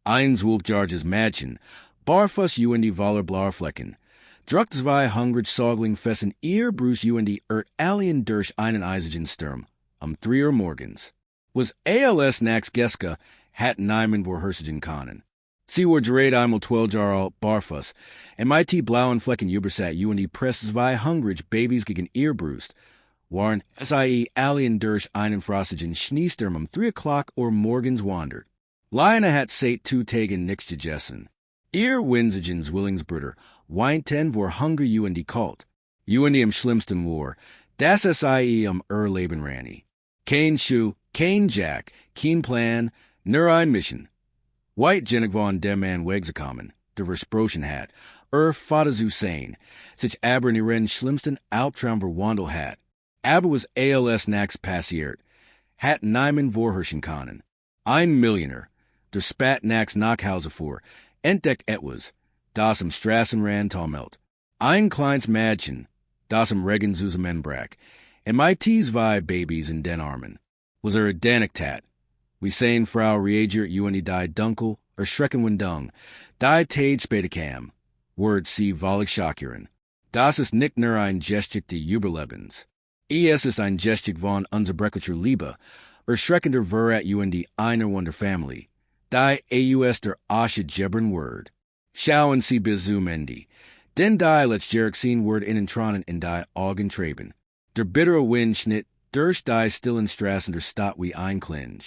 Eins Wolfjarges Mädchen, barfuß voller, blauer Flecken. Druck zwei hungrig Säugling fessen ihr Bruce alien durch einen eisigen Sturm, 3 Uhr morgens. Was als nax Geska hat Neiman vor Hersigen Kanen. Sie war gerät einmal 12 Jahre alt barfuß, mit blauen Flecken übersat press zwei hungrig Babys gegen ihr Brust, waren alien durch einen frostigen Schneesturm 3 o'clock or morgens wandert. Lyanna hat seit 2 Tagen nix gegessen. Ihr winsigens Brüder, weinten vor Hunger kalt. Im schlimmsten war, das Leben ranni. Kein Schuh, kein Jack, kein Plan, nur ein Mission. White Jennig von dem man weggekommen, der Versprochen hat, Vater zu sein, sich aber in ihren schlimmsten Albtraum verwandelt hat. Aber was als nax passiert, hat Neiman vorherrschen können. Ein Millionär, der spat nax Nachhause vor, entdeckt etwas, das Strassenrand Tumult. Ein kleines Mädchen, das Regen Zusammenbrach, mit zwei Babys in den Armen. Was Danigtat. We sehen Frau reagiert die dunkel, schrecken dung, die Tage später kam. Word sie wahrlich schockieren. Das ist nicht nur ein Geschick des Überlebens. Es ist ein Geschick von unzerbrechlicher Liebe, schreckender Verrat einer von der Familie. Die der Asche Jebern Word. Schauen sie bis zum Ende. Denn die letztjährig sehen Word tronen in die Augen treben. Der bittere Wind schnitt durch die stillen Straßen der Stadt wie ein Klinge.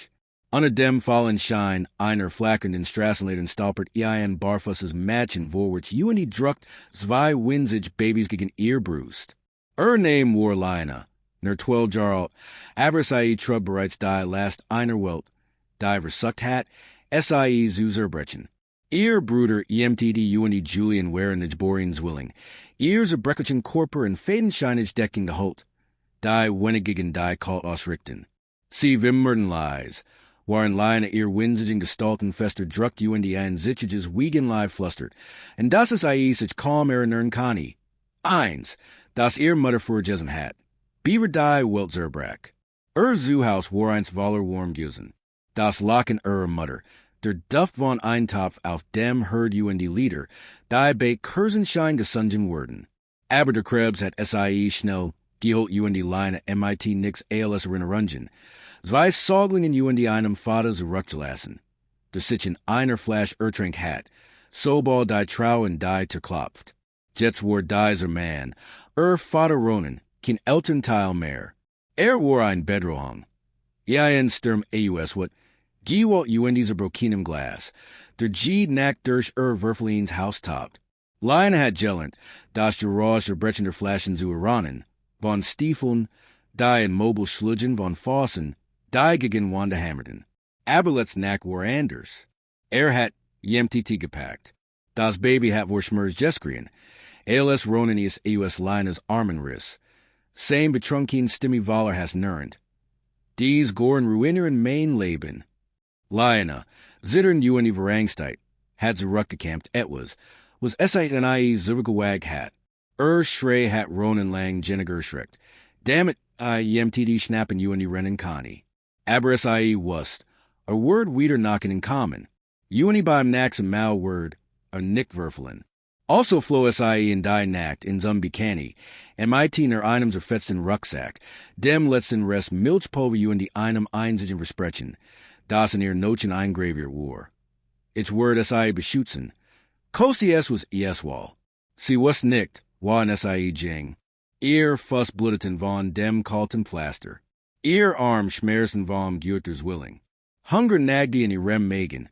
Unter dem fallen Schein einer flackernden Straßenläden stolpert ein barfußes Mädchen vorwärts druckt zwei winzig Babys gegen ihr Brust. Name war Lyanna, nur 12 Jahre alt, aber trug bereits die last einer Welt, die versucht hat, zu zerbrechen. Ihr Brüder Julian waren nicht borens willing, ihr zerbrechlichen Körper in fadenscheinig Decken geholt, die wenig gegen die kalt ausrichten. Sie wimmerten leis, waren Lyanna ihr winzigen Gestalten fester druckt ein sichiges Wiegen live flustert, und das ist sich kaum erinnern kann. Eins, das ihr Mutter vorgegessen hat. Beaver die Welt zerbrach. Zuhaus war eins voller warm gewesen. Das Lachen Mutter, der Duft von Eintopf auf dem hört Lieder, die bei Kursenschein gesungen wurden. Aber der Krebs hat schnell geholt Lyanna mit nix als Rinnerungen. Zwei Säuglingen einem Vater zurückgelassen. Der sich in einer Flasch Ertränk hat, so bald die Trau und die zerklopft. Jetzt war dieser Mann, Vater Ronen, kein Elternteil mehr. War ein Bedrohung. Ein Sturm wat, Gewalt zerbrochenem Glas, der G Nacht durch Würfelins Haus topt. Lyanna hat gellernt, das Geräusch brechender Flaschen zu erahnen, von Stiefeln, die in Mobile Schludgen von Fossen, die gegen Wanda hammerten. Aber let's Nacht war anders. Hat jemtiti gepackt. Das Baby hat vor Schmers Jeskrien. Als Ronen Lyannas Armenriss. Same betrunken Stimmi Voller has nurrend. Dies goren ruineren mein Leben. Lyanna, zittern Verangsteit, had zurückgekämpft was esait an zurückgewag hat. Schrei hat Ronen lang Jenniger schreckt. Damn it, jemtidi schnappen rennen kani. Aber wust, a word wieder knocken in common. Beim nax a mal word, a nickwerfelen. Also flow in die Nacht in zum Bikani, mit Items fetzen Rucksack, dem letzten Rest Milchpulver einem einzigen Versprechen, das in ihr Nochen eingraviert war. Its word beschützen. Kosi was wall. Sie was nicht, war in jing. Ihr fuss bluteten von dem kalten Plaster. Ihr Arm schmerzen vom Gürters willing. Hunger nagdi in rem Megan.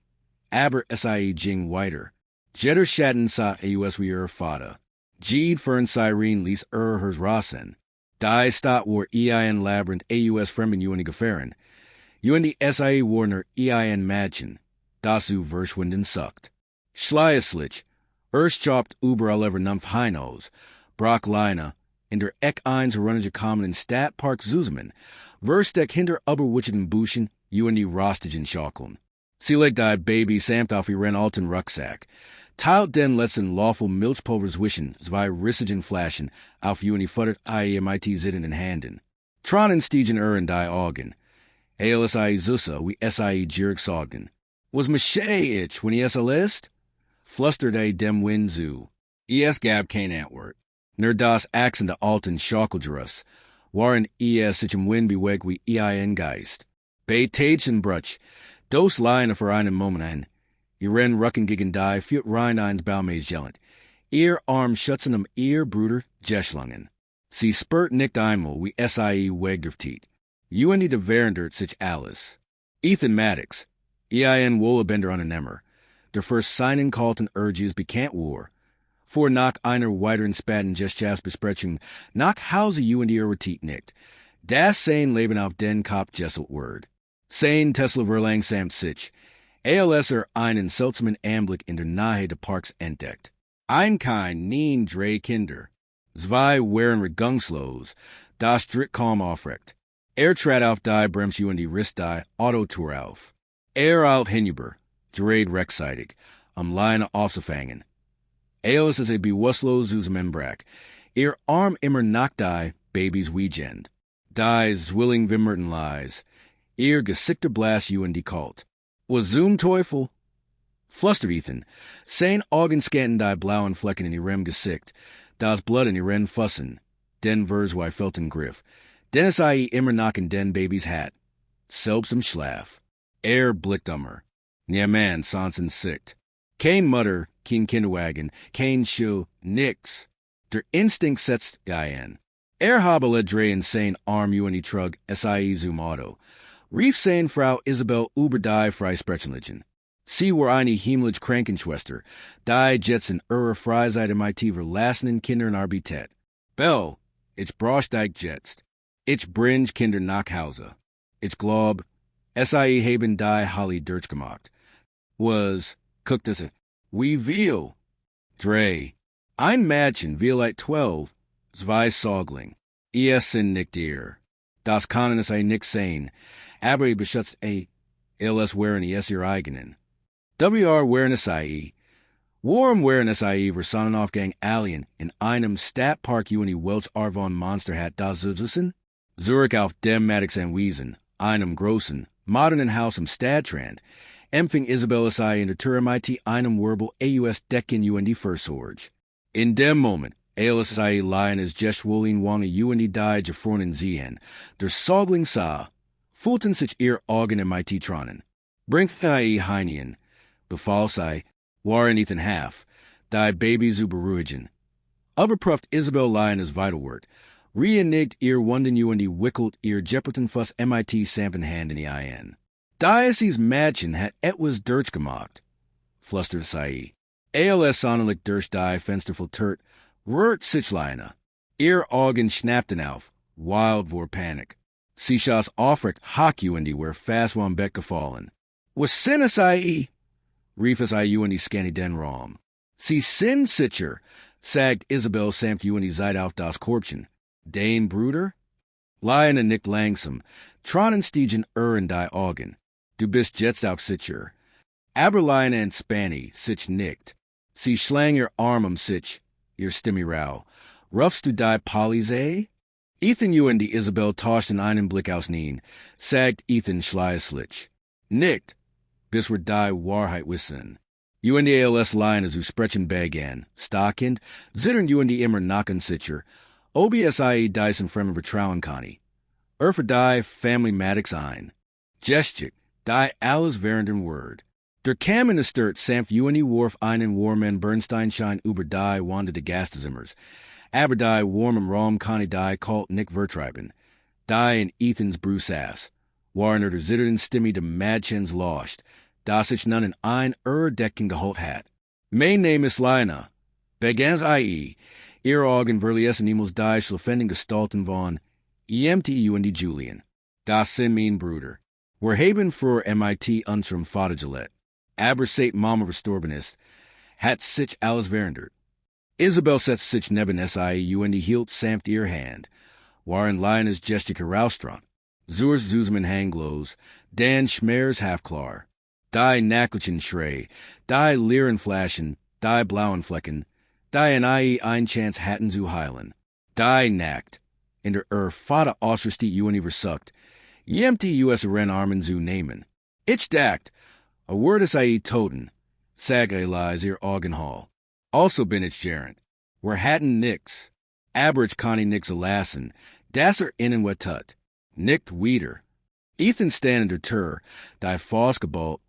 Aber jing weiter. Jetter Schatten sa wie Vater. Jeed fern Cyrene lies hers Rossen. Die stat war ein Labyrinth fremden Gefähren. Warner ein Mädchen. Dasu Verschwinden suckt. Schleierslich. Chopped über allever numpf Heinos. Brock Lyanna. In der Eck eins runnige Kommen in Stat Park Zusammen. Versteck hinter Oberwitchen Buschen Rostigen Schaukeln. Sie legt die Baby samt auf ihren alten Rucksack. Teilt den letzten lawful Milchpulvers wischen, zwei rissigen Flaschen, auf futtert mit zitten in Handen. Tronnen stiegen in die Augen. Als Zusa, wie gierig sorgten. Was Maché ich, when es list? Flustered a dem wind zu. Gab kein Antwort. Nur das accent alten schockiert, waren sich im Wind bewegt wie ein Geist. Bei Tagen Brutsch, dos Lyanna für einen Moment ein. Ihren Rucken gegen die, führt rein eins Baumays jellend. Ihr Arm schutzen am ihr Brüder Jeschlangen. Sie spurt nicht einmal wie wegdriftet. Uendi de Verendert sich alles. Ethan Maddox, Wollebender an Emmer. Der first signen kalten urges bekannt war. Vor nach einer weiteren Spaten Gestschafts besprechung nach Hause Uendi Retit nicht. Das sein Leben auf den Kopf jesselt Word. Sein Tesla Verlang samt sich. Einen seltsamen Anblick in der Nähe des Parks entdeckt. Ein kein neen drei Kinder. Zwei wären regungslos, das dritt kaum aufrecht. Trat auf die Brems Uendi Rist die Autotour auf. Alt hinüber, gerät rechtzeitig, Lyanna aufzufangen. Ist es bewusstlos aus dem Brack. Ihr Arm immer nach die Babys Weekend. Die zwilling wimmerten lies. Ihr gesickter Blast Uendi kalt. Was zum Teufel? Flustert Ethan. Sein Augen scannten die blauen Flecken in ihrem Gesicht. Das Blut in ihren Fussen. Den vers wie felten Griff. Den ist immer nach in den Babys Hat. Selbst im Schlaf. Blickt her. Niemand sonst sicht. Kein Mutter, kein Kinderwagen, kein Schuh, nix. Der Instinkt setzt ein. Habe drehen sein Arm Uendi Trug zum Auto. Rief sein Frau Isabel über die Freisprechlichen. Sie war eine himmlisch Krankenschwester, die jetzt in ihrer Freizeit mit verlassenen Kindern arbeitet. Bell, ich brauch dich jetzt. Ich bring Kinder nach Hause. Ich glaub, haben die Holly durchgemacht. Was, guckt es, wie viel? Drei. Ein Mädchen, wie 12, zwei Säugling. Sind nicht ihr. Das kann es nix sein, aber beschützt alles wären ihr eigenen. Wären es Warm wären es Sonnenaufgang Alien in einem Stadtpark Uendi Welch Arvon Monster hat das Zuzusen? Zurück auf dem Maddox and Wiesen, einem großen, modernen Haus am Stadtrand, empfing Isabel in der Tür mit einem Wirbel Decken Uendi Versorge. In dem Moment, Lyannas Geschwollen wange Uendi die gefroren Zien, der Säugling sah, fühlten sich ihr Augen mit Tronen. Bringt Heinien, befahl sei, waren Ethan half, die Babys überruhigen. Überprüft Isabel Lyannas Vitalwort, reinigt ihr Wunden Uendi wickelt ihr Jepperton Fuss mit Sampen Hand in die ein. Diocese Mädchen hat etwas durchgemacht, flusterte sei. Sonnenlicht durch die Fenster filtert, rührt sich Lyanna. Ihr Augen schnappten auf, wild vor Panik. Sie schoss aufrecht hock Uendi where fast one Beck gefallen. Was sin es rief es Uendi scanny den Raum. Sie sin sicher, sagt Isabel samt Uendi Zeit auf das Korbchen. Den Brüder? Lyanna nickt langsam, tronnen stiegen in die Augen. Du bist jetzt auch sicher. Aber Lyanna and Spanny sich nickt. Sie schlang ihr Arm sich, ihr Stimme rau. Ruffst du die Polys, Ethan Uendi Isabel tauschten einen Blick ausnehmen, sagt Ethan schleislich. Nickt, bis wir die Wahrheit wissen. Uendi Lyanna zu sprechen begann, stockend, zittern Uendi immer nacken sicher, OBSIE diesen fremden Vertrauen kann. Für die Family Maddox ein. Gestik, die alles währenden Word. Der kam in der Sturt samt Uendi warf einen Warman Bernsteinschein über die Wanda de Gastezimmers. Aber die warmen Raum kann die kalt nicht vertreiben. Die in Ethans Brusass. Waren der zitternden Stimme de Madchens lost. Das ich nun in ein Decken geholt hat. Mein Name ist Lyanna. Begans Ihr Augen verließen niemals die schlafenden Gestalten von Uendi Julian. Das sind mein Brüder. Wir haben für mit unserem Vater gelebt. Aber seit Mama verstorben ist, hat sich alles verändert. Isabel setzt sich neben Uendi hielt samt ihr Hand. Waren Lyannas Gestik herausstrahlt. Zurs Zusman hanglos, Dan Schmers half klar. Die Nacklichen Schrei, die Lieren flashen, die blauen Flecken, die in ein Chance hatten zu heilen. Die nackt, in der Vater Außerste Uendi versucht, jemti US Armen zu nehmen. Ich dacht, A word is I toten, sag lies ear Augen Hall. Also bin ich gerent. We're hatten nix. Aberich Connie nix alassin, dasser innen wetut. Nicht wieder. Ethan stand der Tur, die Fosgebalt,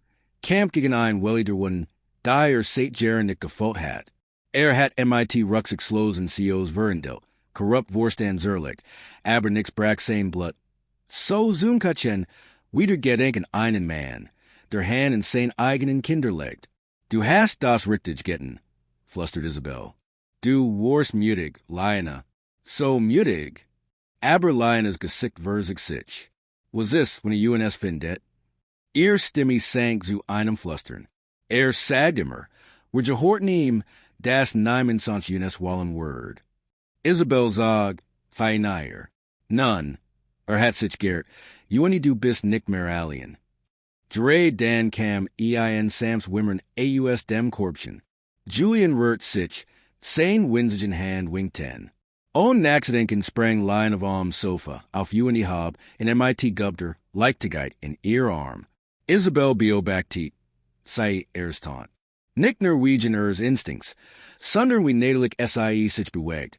Camp gegen ein Wellider one, die Sate Jaren nicht gefot hat. Hat MIT Ruxick Slows and COs Verendel, corrupt Vorstan Zerlich, aber nix brack same blut. So Zoomkatchen, wieder get enken einen man, der Hand and sein eigenen Kinderlegt. Du hast das richtig getten, flustered Isabel. Du warst mutig, Lyanna. So mutig. Aber Lyanna's gesickt verzig sich. Was this when a UNS findet? Ear stimmy sank zu einem flustern. Sagged immer, were jehort neem, das Nyman sans UNS wallen word. Isabel zog, feinair. None, hat sich gert, UNI du bist nicht mehr alien. Dre Dan Cam EIN Sams Wimmern AUS Dem Korpchen. Julian Rert sich, Sane Winsigen Hand Wing 10. On accident sprang line of arm sofa, auf UNI hob, in MIT gubder, Leichtigkeit in ear arm. Isabel bio back teat, sei taunt. Nick Norwegian instincts, sunder we nadelig SIE sich bewegt.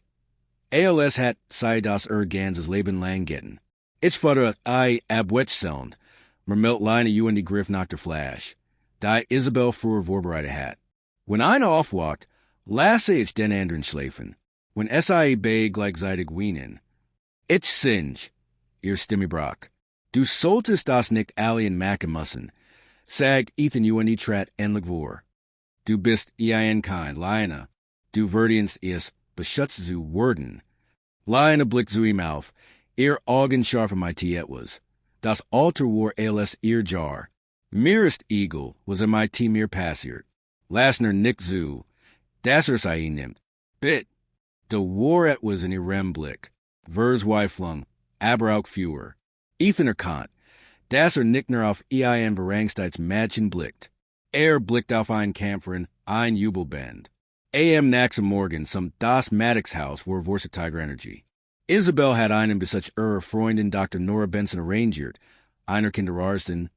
ALS hat sei das Gans's Leben lang getten. Ich futter I abwetschselnd, mermelt line of UND Griff knocked her flash. Die Isabel früher vorbereitet hat. When eine aufwacht, lasse ich den anderen schläfen. When SIE beg like zeitig weenen. Ich singe, ihr Stimmibrock. Du solltest das nicht alien machen müssen, sagt Ethan UND trat endlich vor. Du bist EIN kind, Lyanna. Du verdienst es, beschutzt zu worden. Lyanna blickt zu ihm auf, ihr Augen scharf MIT etwas. Das Alter war ALS ihr jar. Mirest Eagle was MIT mir passiert. Lasner Nick zu. Dasser sei nimmt. Bit. De war et was in irem blick. Vers flung. Aber auch fewer. Ethan Kant. Dasser Nickner auf EIN Berangsteits Madchen blickt. Blickt auf ein Kämpferin, ein Jubelband. AM Naxa Morgan, some Das Maddox House war Vorsatiger Energy. Isabel hat einen besuch Freundin Dr. Nora Benson arrangiert, einer Kinderarsten,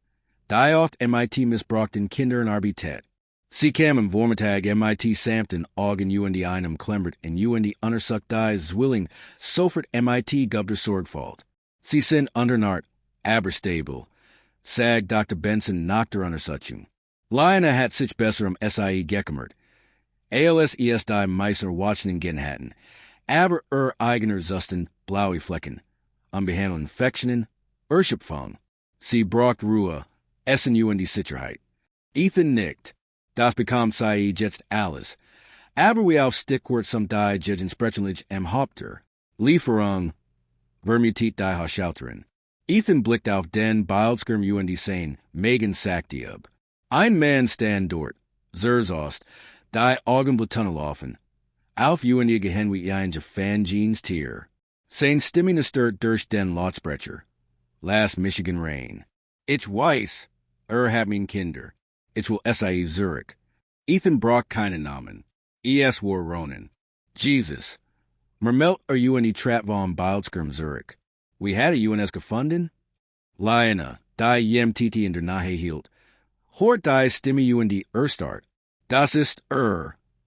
die oft MIT missbrauchten Kinder in Arbitet. Sie kam im Vormittag MIT Sampton Augen UND einem Klembert und UND Untersucht die Zwilling sofort MIT gubder Sorgfalt. Sie sind unternart, aber stable. Sag Dr. Benson Nacht der Untersuchung. Lyanna hat sich besser SIE gekümmert. ALS ES die Meister watchen Genhatten. Aber eigener Zusten blaue Flecken. Unbehandelt Infektionen, Erschöpfung. Sie braucht Ruhe, Essen UND Sicherheit. Ethan nickt. Das bekommt sei jetzt alles. Aber wie auf Stichwort some die Judgen Sprechenlich Haupter. Lieferung, Vermutit die Hauschauteren. Ethan blickt auf den Bildskirm UND sein, Megan sagt die ab. Ein Mann stand dort, Zerzost, die Augenblattunnel offen. Auf UND gehen wie ein Fan Jeans Tier. Sein Stimming stört durch den Lautsprecher. Last Michigan rain. Ich weiß, hat mein Kinder. Ich will SIE Zurich. Ethan Brock keine Namen. ES war Ronan. Jesus. Mermelt UND Trap von Bildskirm Zurich. We had a UNS gefunden? Lyanna, die TT in der Nahe hielt. Hort die Stimme UND Start. Das ist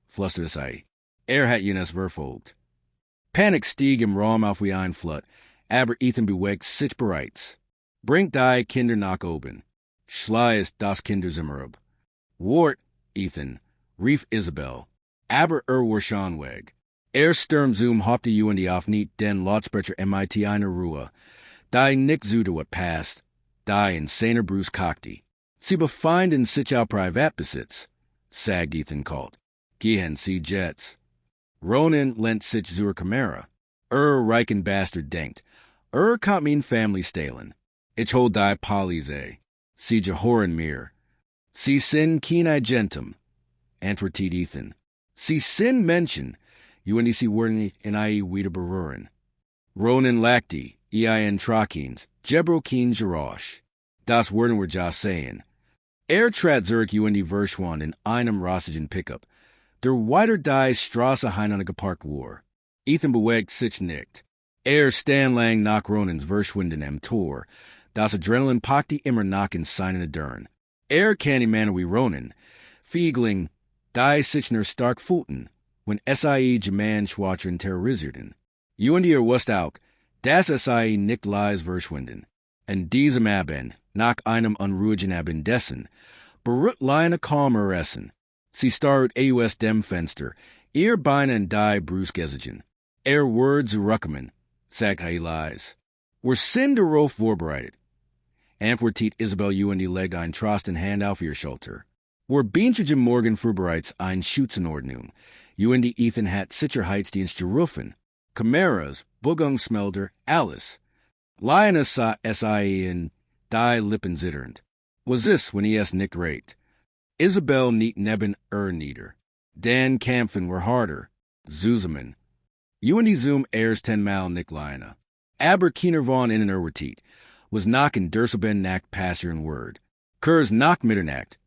flüsterte sei. Hat UNS verfolgt. Panik stieg im Raum auf wie ein Flood, aber Ethan bewegt sich bereits. Bringt die Kinder nach oben. Schlei ist das Kinderzimmer ab. Wart, Ethan, rief Isabel. Aber war schon weg. Stürm zoom hoppte UND auf nicht den Lautsprecher MIT eine Ruhe. Die nicht zude wat passt. Die insaner Bruce cockte. Sie befinden sich auf Privatbesitz, sagt Ethan kalt. Gehen Sie Jets. Ronan lent sich zur Kamera. Reichen Bastard denkt. Kommt mein Family stehlen. Ich hol die Polizei. Sie jehoren mir. Sie sind keine Gentem. Antwortet Ethan. Sie sind Menschen. UND sie werden in IE wieder berühren. Ronan lackte, EIN Trakins, Jebro Keen Jerash. Das werden wir ja sehen. Trat Zurich UND Verschwand in einem Rossigen Pickup. Der weiter die Straße hinein geparkt war. Ethan bewegt sich nicht. Stand lang nach Ronans Verschwinden am Tor. Das Adrenalin packte immer nach in seinen Dörren. Canny man we Ronin, Fiegling, die Sichner stark Fulton, when SIE Jaman Schwatren terrorisierten. Uendier wust auch, das SIE nicht lies verschwinden. En diesem Abend, nach einem unruhigen Abendessen, berut Lyanna kalmer essen. Sie starrt aus dem Fenster, ihr Beinen die Brusgesigen. Words ruckemen, sag hij lies. Were sin de roof voorbereidet. Antwoortiet Isabel Uendi legt ein Trost in Hand auf ihr Schulter. Were Beentje Morgen voorbereids ein Schützenordnung. Uendi Ethan hat Sicherheitsdienst gerufen. Cameras, Bugung Smelter, Alice. Lyannas sa SIE in die Lippen zitternd. Was this when es nicht rate? Isabel niet neben nieder. Dan Kampfen were harder. Zuzamen. Uendi zoom erst 10 Mal nicht Lyanna. Aber kiener von in Erwertiet. Was knock in Durselben nacht passer in word. Kurs nach Mitternacht.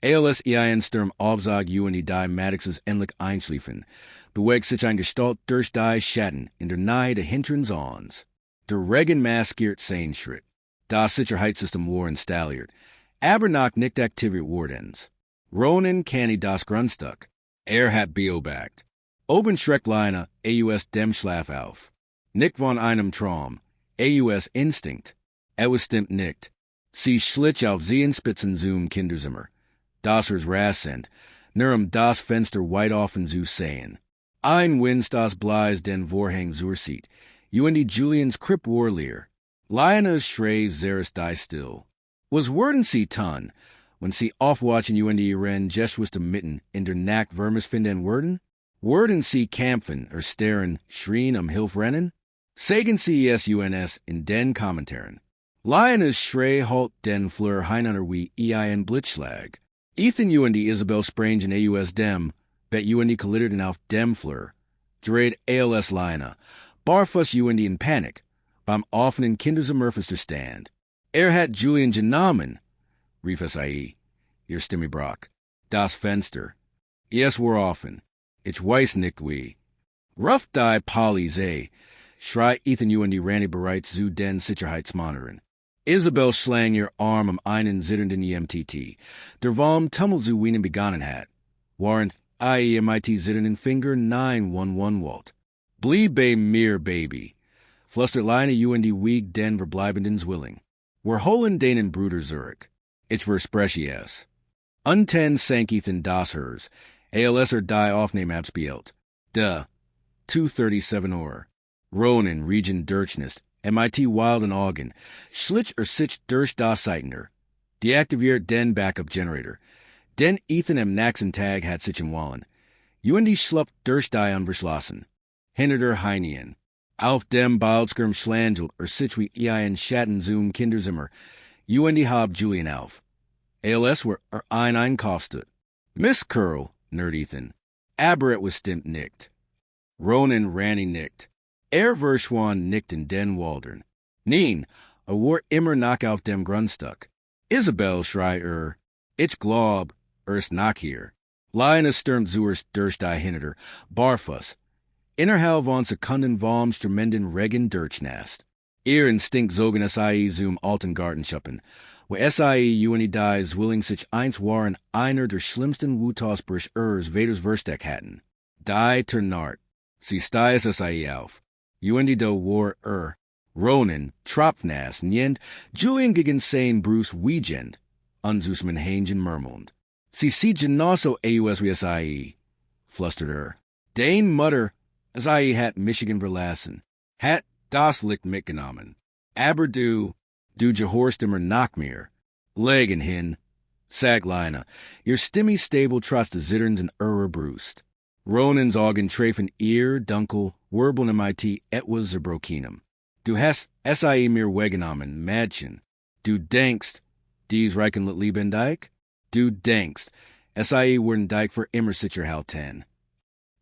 ALS ein Sturm Aufzag Uendi die Maddoxes endlich einschliefen. Bewegt sich ein Gestalt durch die Schatten in der Nähe der hinteren Zons. Der Regen maskiert sein Schritt. Das Sicherheitssystem war installiert. Aber nach nicht aktiviert wordens. Ronin canny das Grundstück. Hat beobachtet. Oben schreckt Lyanna aus dem Schlaf auf. Nicht von einem Traum. Aus Instinkt. Was stimmt nicht. Sie schlitsch auf Zehenspitzen zum Kinderzimmer. Das rassend. Nur das Fenster weit offen zu sehen. Ein Wind das Bleis den Vorhang zursieht. Uendi Julians Kripp Warlier. Lyanna's Schrei zeres die still. Was worden sie tun, when sie aufwatchen Uendi ihren Jeschwist mitten in der Nacht Vermis finden worden? Worden sie kämpfen staren, schrien Hilf rennen? Sagen sie uns in den Kommentaren. Lyanna's Schrei halt den Fleur heinander wie ein Blitzschlag. Ethan Uendi Isabel sprangen aus dem, bet Uendi kollidierten auf dem Fleur. Dreht ALS Lyanna. Barfuß Uendi in Panik. Beim offenen Kinderzimmer zu stand. Hat Julian genommen. Rief SIE. Ihr Stimme brach. Das Fenster. Yes, we're offen. Ich weiß nicht wie. Ruff die Polly Schrei Ethan Uendi Randy bereits zu den Sicherheitsmonitoren. Isabel schlang ihr Arm einen zitternden EMTT. Der Walm tummelt zu wienen begonnen hat. Warrant MIT zitternden Finger 911 Walt. Blieb bei mir, Baby. Flustert Lyanna Uendi wieg den verbleibendens willing. We're holen denen Brüder Zurich. Ich verspreche. Unten sank Ethan das hers. ALS die Aufnahme abspielt. 2:37 Uhr. Ronin Region Durchnist. MIT Wild and Augen. Schlitch sich durch das Seitner. Deaktiviert den Backup Generator. Den Ethan Naxen Tag hat sich in Wallen. Uendi schlupt durch die unverschlossen. Hinter der Heinien. Auf dem Baldskirm Schlangelt sich wie ein Schatten zum Kinderzimmer. Uendi hab Julian auf. ALS were ein kostet. Miss Curl, Nerd Ethan. Aber was stimmt nicht. Ronin Ranny nicht. Verschwan nicht in den Waldern. Neen, war immer nach auf dem Grundstück. Isabel schrei ich glaub, ist nach hier. Lyanna stürmt zuerst durch die Hinter, barfuß. Innerhalb von Sekunden vom tremenden Regen durchnast. Ihr Instinkt zogen SIE zum Altengarten schuppen, wo SIE Uendi die zwilling sich eins waren einer der schlimmsten Wutasbrich Veders Versteck hatten. Die Ternart. Sie stiess SIE auf. Uendi do war Ronin, Tropfnas, Nient, Julian gegen sein Bruce Wiegend, unsusmen Hangen murmelnd. Sie sieht genosso aus wie SIE, flustert Dane Mutter, SIE hat Michigan verlassen, hat das Licht mitgenommen. Aber du gehorst immer nach mir. Legen hin, sag Lyanna, ihr Stimme stable trotz des Zitterns in Brust. Ronins Augen treffen ihr dunkel, wirbeln MIT etwas zerbrochenem. Du hast SIE mir weggenommen, Mädchen. Du denkst, dies reichen Leben Dijk? Du denkst, SIE worden Dijk für immer sicher halten.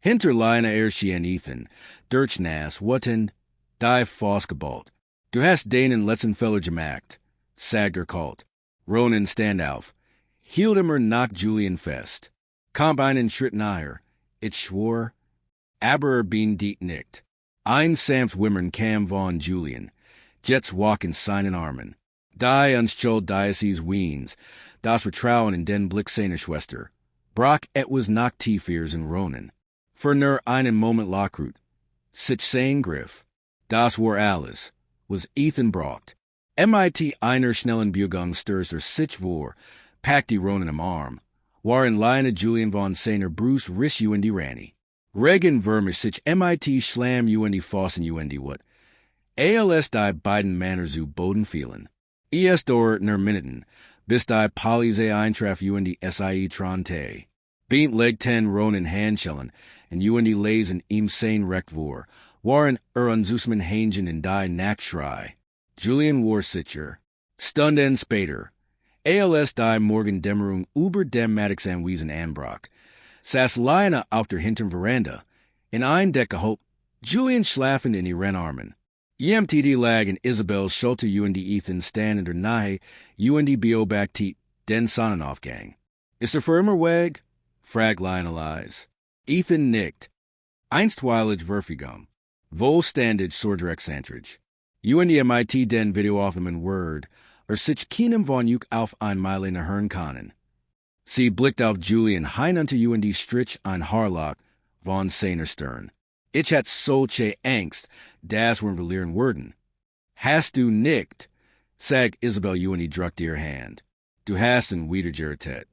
Hinter Lyanna Erschien Ethan, Durchnas, Watten, die Fosgebalt. Du hast denen letzten Feller gemacht, sagt kalt. Ronin stand auf. Hielt immer nach Julian fest. Kommt einen Schritt nahe. Ich schwor, aber bin diet nicht. Ein sanft Wimmern kam von Julian. Jets walking seinen Armen. Die unschuld Diocese Wiens. das Vertrauen in den Blick seiner Schwester. Brock etwas nach Tiefers in Ronen. Für nur einen Moment Lockrut. Sich sein Griff. Das war alles. Was Ethan braucht. Mit einer schnellen Bewegung stürzte sich vor, packt die Ronen am Arm. Waren Lyanna Julian von seiner Bruce riss in die Ranny. Regen vermer sich mit schlam in die Fossen in die Wut. Als die beiden Männer zu Boden fielen. Erst nur Minuten, bis die Polizei eintraf in die SIE Tronte. Beint leg 10 Ronen Handschellen, en in die Lesen ihm sein recht vor, waren Unsusman Hangen in die Nachtschrei. Julian Warsicher. Stunden später. Als die Morgendämmerung über dem Maddox Anwiesen anbrach, saß Lyanna auf der hinteren Veranda, in ein Decke hob, Julian schlafend in ihren Armen. Die lag in Isabel Schulte in die Ethan standen nahe in die Beobacht den Sonnenaufgang. Ist für immer weg? Fragt Lyanna leise. Ethan nickt. Einstweilig Verfügung. Wohlstandig Sordrexantrich. Die mit den Videoaufnahmen Word, sich keinem von Juk auf einmal hören können. Sie blickt auf Julian hein unter die Strich ein Haarlock von seiner Stirn. Ich hat solche Angst, das waren verlieren Worden. Hast du nickt? Sag Isabel die druckt ihr Hand. Du hast ein Wiedergertet.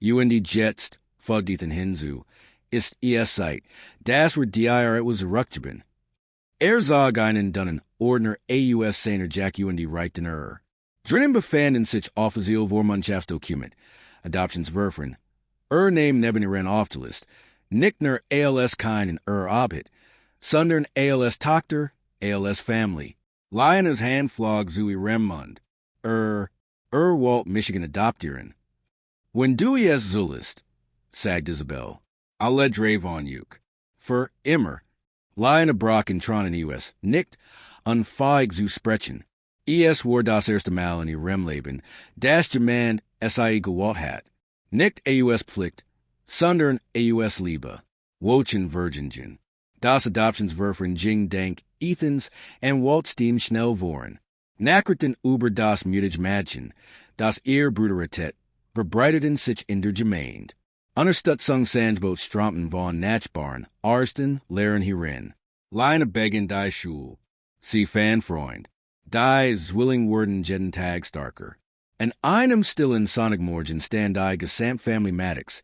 Die jetzt, folgt Ethan hinzu. Ist Zeit. Das war dir was Rückgeben. Sag einen dunnen Ordner AUS seiner Jack die rechten Drinnen befanden sich offiziell Vormannschaftsdokument, Adoptionsverfahren, name neben ihren Auftelist, nicht nur als kein in Abhit, sondern als Tochter, als Family. Lyanna's Handflog zu ihrem Mund, Walt Michigan adoptieren. Wenn du es zulässt, sagt Isabel, alle drei von Juk. Für immer. Lyanna brach in Tronen US, nicht unfähig zu sprechen. War das erste Mal in ihrem Leben, das jemand Gewalt hat. Nicht AUS Pflicht, sondern AUS Liebe. Wochen Virgingen. Das Adoptionsverfahren ging dank Ethans und Walt's Team schnell voran. Nachrichten über das mutige Mädchen, das ihr Brüder rettet, verbreiteten sich in der Gemeinde. Unterstützung Sandboot Strampen von Nachbarn, Arsten, Lehren hierin. Lyanna begen die Schule. Sie Fanfreund. Die zwilling worden jeden Tag starker. An einem stillen Sonnigmorgen stand die Gesamtfamily Maddox,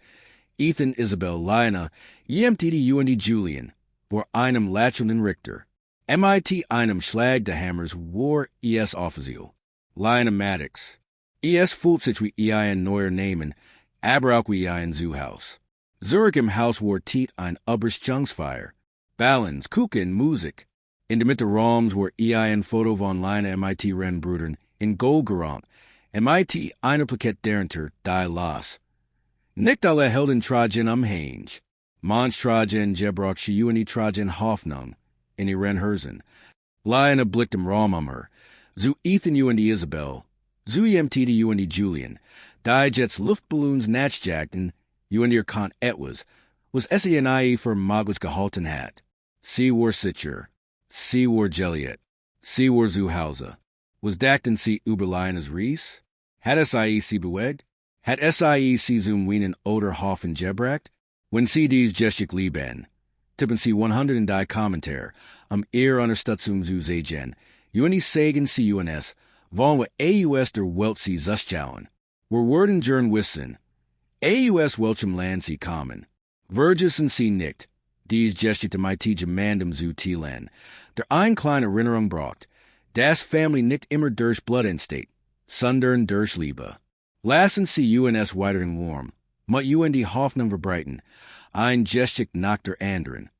Ethan, Isabel, Lyanna, die Julian, vor einem lächelnden Richter. Mit einem Schlag der Hammers war offiziell. Lyanna Maddox. Fühlt sich wie ein neuer Namen, aber auch wie ein Zuhaus. Zurück im Haus war ein Oberstjungsfeier. Ballons, Kuchen, Musik. In der Mitte Raums war ein Foto von Lyanna mit ihren Brüdern in Gold gerahmt, mit einer Plakette darunter die Las. Nicht alle Helden tragen am Henge. Manch tragen Gebrauch die tragen Hoffnung in ihren Herzen. Lyanna blickt im Raum zu Ethan die Isabel, zu die Julian, die Jets Luftballons nachjagten ihr Kant etwas, was SNI für Magwitz gehalten hat. Sie war sicher. Sie war Jeliet. Sie war zu Hause. Was dachten sie über Lyannas Ries? Hat SIE sie bewegt? Hat SIE sie zum Wienen oder Hoffen gebracht? Wenn sie dies geschick lieben, tippen sie 100 in die Kommentar, ihr Unterstützung zu sehen, die sagen sie UNS, wollen wir AUS der Welt sie zuschauen. Wir werden gern wissen, AUS welchem Land sie kommen. Vergessen sie nicht, dies geschickte mit Gemandem zu Tielen, der ein kleine Erinnerung braucht, das Family nicht immer durch Blutinstinkt, sondern durch Liebe. Lassen sie UNS weiterhin warm, mit die Hoffnung verbreiten, ein geschick nach der anderen.